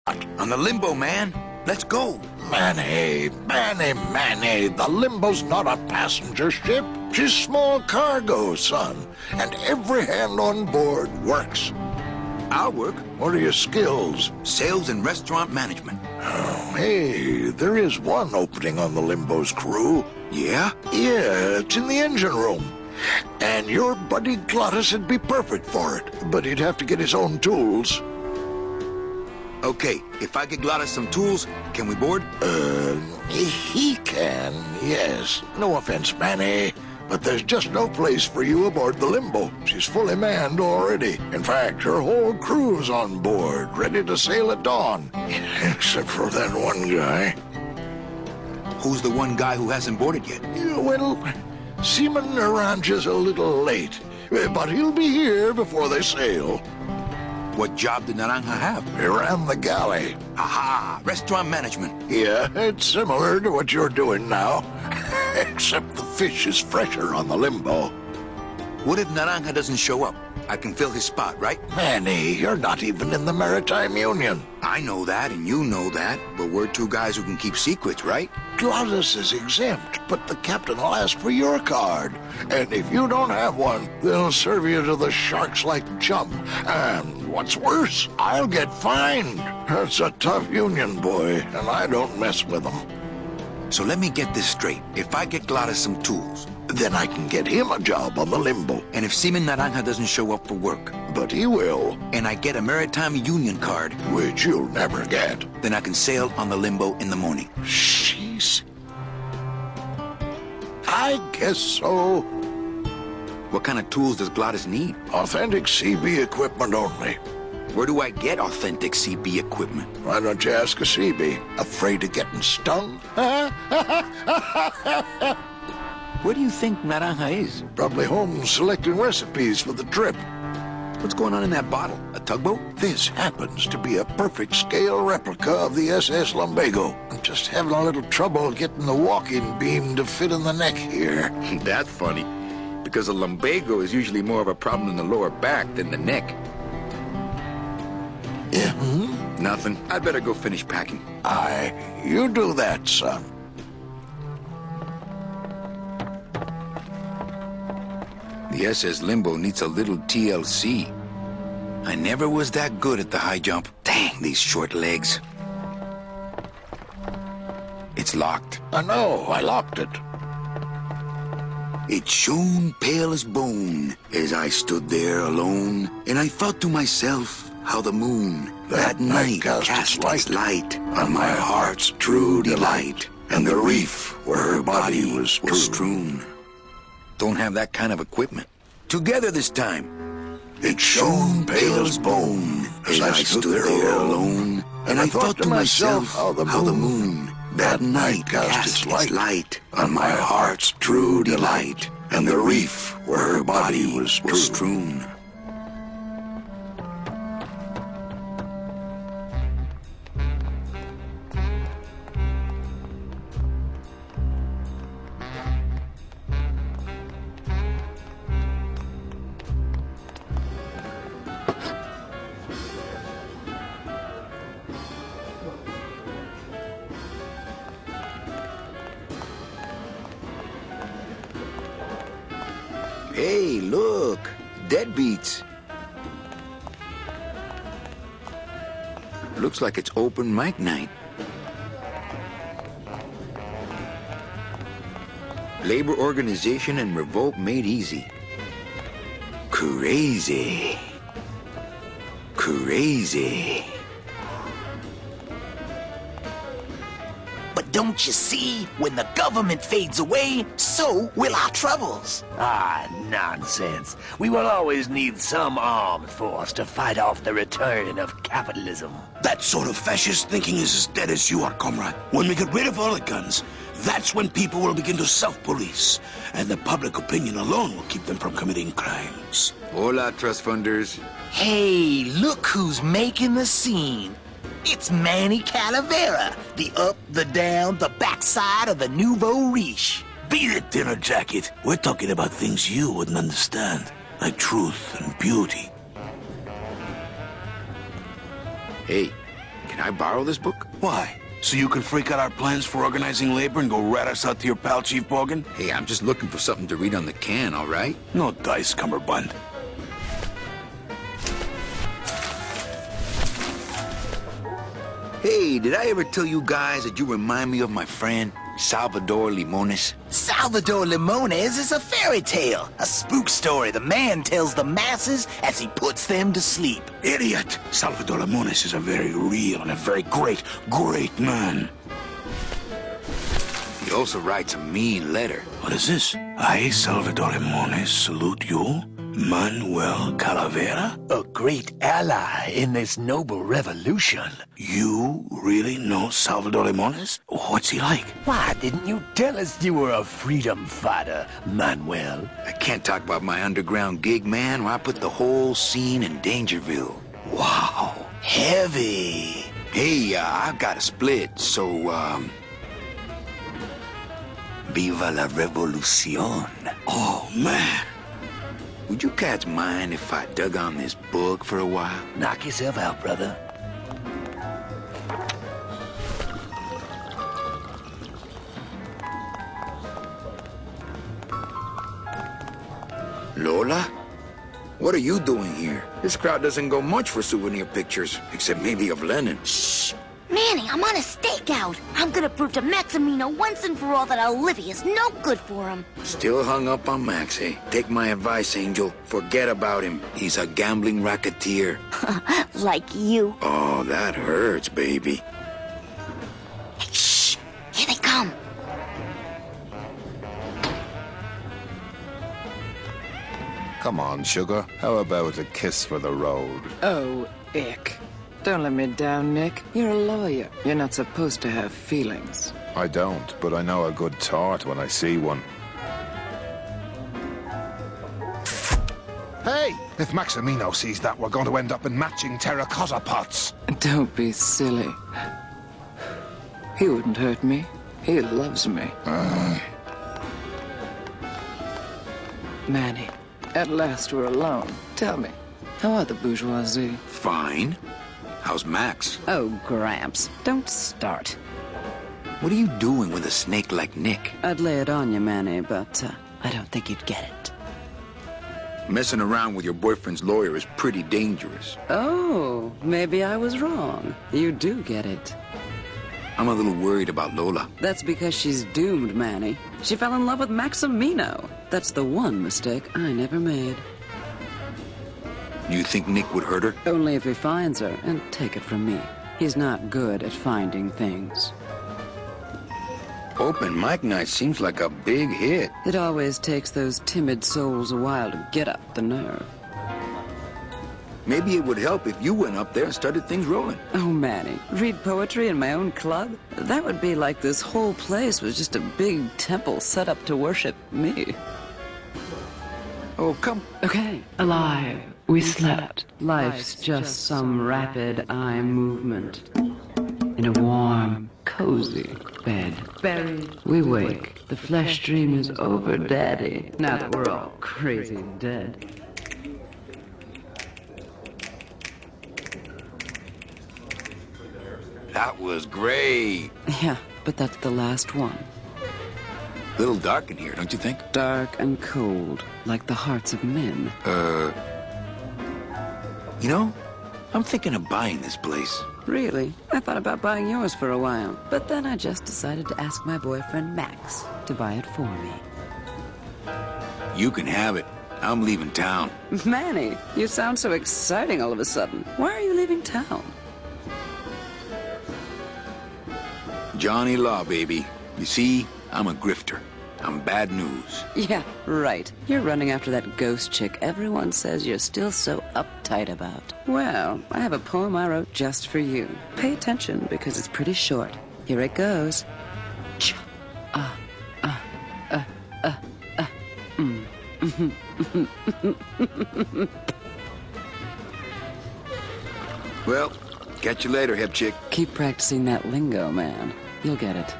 On the Limbo, man. Let's go. Manny, the Limbo's not a passenger ship. She's small cargo, son. And every hand on board works. I'll work. What are your skills? Sales and restaurant management. Oh, hey, there is one opening on the Limbo's crew. Yeah? Yeah, it's in the engine room. And your buddy Glottis would be perfect for it, but he'd have to get his own tools. Okay, if I get Glottis some tools, can we board? He can, yes. No offense, Manny, but there's just no place for you aboard the Limbo. She's fully manned already. In fact, her whole crew's on board, ready to sail at dawn. Except for that one guy. Who's the one guy who hasn't boarded yet? Yeah, well, Seaman Naranja's a little late, but he'll be here before they sail. What job did Naranja have? He ran the galley. Aha! Restaurant management. Yeah, it's similar to what you're doing now. Except the fish is fresher on the Limbo. What if Naranja doesn't show up? I can fill his spot, right? Manny, you're not even in the Maritime Union. I know that, and you know that, but we're two guys who can keep secrets, right? Glottis is exempt, but the captain will ask for your card. And if you don't have one, they'll serve you to the sharks like chum. And what's worse, I'll get fined. That's a tough union, boy, and I don't mess with them. So let me get this straight. If I get Glottis some tools, then I can get him a job on the Limbo. and if Seaman Naranja doesn't show up for work, But he will, and I get a Maritime Union card, which you'll never get. then I can sail on the Limbo in the morning. Jeez. I guess so. What kind of tools does Glottis need? Authentic CB equipment only. Where do I get authentic CB equipment? Why don't you ask a CB? Afraid of getting stung? Where do you think Naranja is? Probably home selecting recipes for the trip. What's going on in that bottle? A tugboat? This happens to be a perfect scale replica of the SS Lumbago. I'm just having a little trouble getting the walking beam to fit in the neck here. That's funny, because a lumbago is usually more of a problem in the lower back than the neck. Yeah, Nothing. I'd better go finish packing. Aye, you do that, son. The SS Limbo needs a little TLC. I never was that good at the high jump. Dang, these short legs. It's locked. I know, I locked it. It shone pale as bone as I stood there alone, and I thought to myself how the moon that night cast its light on my heart's true delight, and the reef where her body was strewn. Don't have that kind of equipment. Together this time. It shone pale as bone as I stood there alone, and I thought to myself how the moon that night cast its light on my heart's true delight, and the reef where her body was strewn. Hey, look! Deadbeats. Looks like it's open mic night. Labor organization and revolt made easy. Crazy. Crazy. But don't you see, when the government fades away, so will our troubles. Ah, nonsense. We will always need some armed force to fight off the return of capitalism. That sort of fascist thinking is as dead as you are, comrade. When we get rid of all the guns, that's when people will begin to self-police, and the public opinion alone will keep them from committing crimes. Hola, trust funders. Hey, look who's making the scene. It's Manny Calavera, the up, the down, the backside of the nouveau riche. Beat it, dinner jacket. We're talking about things you wouldn't understand, like truth and beauty. Hey, Can I borrow this book? Why? So you can freak out our plans for organizing labor and go rat us out to your pal, Chief Bogan? Hey, I'm just looking for something to read on the can, all right? No dice, Cumberbund. Hey, did I ever tell you guys that you remind me of my friend, Salvador Limones? Salvador Limones is a fairy tale, a spook story the man tells the masses as he puts them to sleep. Idiot! Salvador Limones is a very real and a very great man. He also writes a mean letter. What is this? I, Salvador Limones, salute you, Manuel Calavera? A great ally in this noble revolution. You really know Salvador Limones? What's he like? Why didn't you tell us you were a freedom fighter, Manuel? I can't talk about my underground gig, man, where I put the whole scene in Dangerville. Wow, heavy. Hey, I've got a split, so, Viva la revolucion. Oh, man. Would you cats mind if I dug on this book for a while? Knock yourself out, brother. Lola? What are you doing here? This crowd doesn't go much for souvenir pictures, except maybe of Lenin. Shh! Manny, I'm on a stakeout. I'm gonna prove to Maximino once and for all that Olivia's no good for him. Still hung up on Max, eh? Take my advice, Angel. Forget about him. He's a gambling racketeer. Like you. Oh, that hurts, baby. Hey, shh! Here they come. Come on, sugar. How about a kiss for the road? Oh, ick. Don't let me down, Nick. You're a lawyer. You're not supposed to have feelings. I don't, but I know a good tart when I see one. Hey! If Maximino sees that, we're going to end up in matching terracotta pots. Don't be silly. He wouldn't hurt me. He loves me. Manny, at last we're alone. Tell me, how are the bourgeoisie? Fine. How's Max? Oh, Gramps, don't start. What are you doing with a snake like Nick? I'd lay it on you, Manny, but I don't think you'd get it. Messing around with your boyfriend's lawyer is pretty dangerous. Oh, maybe I was wrong. You do get it. I'm a little worried about Lola. That's because she's doomed, Manny. She fell in love with Maximino. That's the one mistake I never made. You think Nick would hurt her? Only if he finds her, and take it from me. He's not good at finding things. Open mic night seems like a big hit. It always takes those timid souls a while to get up the nerve. Maybe it would help if you went up there and started things rolling. Oh, Manny, read poetry in my own club? That would be like this whole place was just a big temple set up to worship me. Oh, come. Okay. Alive. We slept. Life's just some rapid eye movement. In a warm, cozy bed. Buried. We wake. The flesh dream is over, Daddy. Now that we're all crazy dead. That was great. Yeah, but that's the last one. A little dark in here, don't you think? Dark and cold, like the hearts of men. You know, I'm thinking of buying this place. Really? I thought about buying yours for a while, but then I just decided to ask my boyfriend Max to buy it for me. You can have it. I'm leaving town. Manny, you sound so exciting all of a sudden. Why are you leaving town? Johnny Law, baby. You see, I'm a grifter. I'm bad news. Yeah, right. You're running after that ghost chick everyone says you're still so uptight about. Well, I have a poem I wrote just for you. Pay attention, because it's pretty short. Here it goes. Well, catch you later, hip chick. Keep practicing that lingo, man. You'll get it.